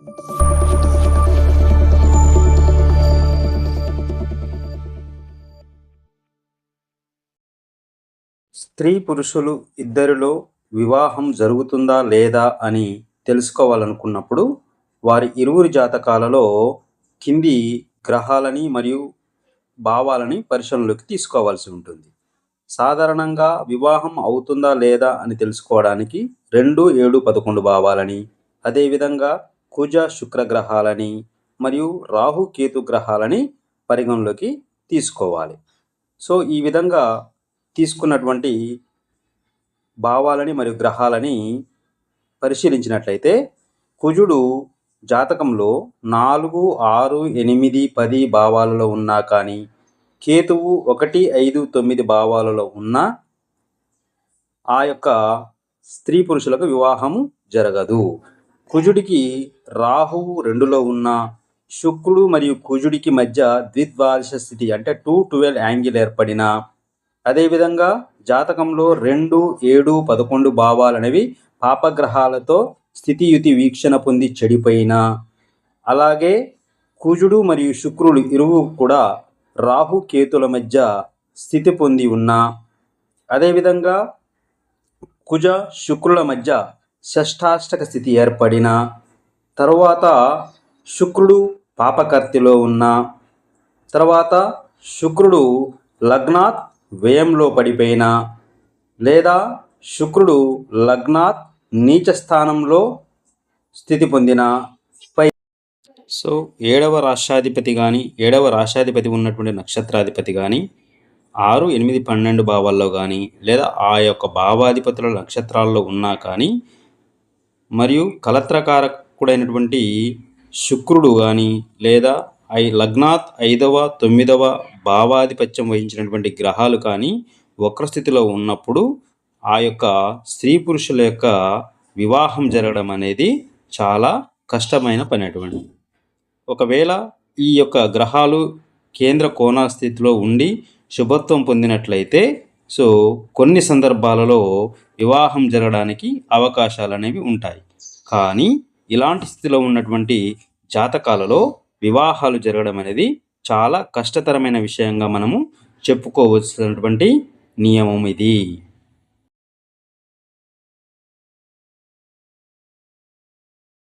స్త్రీ పురుషులు ఇద్దరిలో వివాహం జరుగుతుందా లేదా అని తెలుసుకోవాలనుకున్నప్పుడు వారి ఇరువురి జాతకాలలో కింది గ్రహాలని మరియు భావాలని పరిశీలనలోకి తీసుకోవాల్సి ఉంటుంది. సాధారణంగా వివాహం అవుతుందా లేదా అని తెలుసుకోవడానికి 2, 7, 11 భావాలని, అదేవిధంగా కుజ శుక్ర గ్రహాలని మరియు రాహు కేతు గ్రహాలని పరిగణలోకి తీసుకోవాలి. సో ఈ విధంగా తీసుకున్నటువంటి భావాలని మరియు గ్రహాలని పరిశీలించినట్లయితే కుజుడు జాతకంలో 4, 6, 8, 10 భావాలలో ఉన్నా కానీ, కేతువు 1, 5, 9 భావాలలో ఉన్నా ఆ యొక్క స్త్రీ పురుషులకు వివాహము జరగదు. కుజుడికి రాహువు 2లో ఉన్న, శుక్రుడు మరియు కుజుడికి మధ్య ద్విద్వాదశ స్థితి అంటే 2-12 యాంగిల్ ఏర్పడిన, అదేవిధంగా జాతకంలో 2, 7, 11 భావాలనేవి పాపగ్రహాలతో స్థితియుతి వీక్షణ పొంది చెడిపోయిన, అలాగే కుజుడు మరియు శుక్రుడు ఇరువు కూడా రాహు కేతుల మధ్య స్థితి పొంది ఉన్న, అదేవిధంగా కుజ శుక్రుల మధ్య షష్ఠాష్టక స్థితి ఏర్పడిన, తరువాత శుక్రుడు పాపకర్తిలో ఉన్న, తర్వాత శుక్రుడు లగ్నాత్ వ్యయంలో పడిపోయిన, లేదా శుక్రుడు లగ్నాత్ నీచ స్థానంలో స్థితి పొందిన, సో 7వ రాష్ట్రాధిపతి కానీ 7వ రాష్ట్రాధిపతి ఉన్నటువంటి నక్షత్రాధిపతి కానీ 6, 8, 12 భావాల్లో కానీ, లేదా ఆ యొక్క భావాధిపతుల నక్షత్రాల్లో ఉన్నా కానీ, మరియు కలత్రకారకుడైనటువంటి శుక్రుడు కానీ, లేదా లగ్నాత్ 5వ 9వ భావాధిపత్యం వహించినటువంటి గ్రహాలు కానీ వక్రస్థితిలో ఉన్నప్పుడు ఆ యొక్క స్త్రీ పురుషుల యొక్క వివాహం జరగడం అనేది చాలా కష్టమైన పని అటువంటిది. ఒకవేళ ఈ యొక్క గ్రహాలు కేంద్ర కోణ స్థితిలో ఉండి శుభత్వం పొందినట్లయితే సో కొన్ని సందర్భాలలో వివాహం జరగడానికి అవకాశాలు అనేవి ఉంటాయి. కానీ ఇలాంటి స్థితిలో ఉన్నటువంటి జాతకాలలో వివాహాలు జరగడం అనేది చాలా కష్టతరమైన విషయంగా మనము చెప్పుకోవలసినటువంటి నియమం ఇది.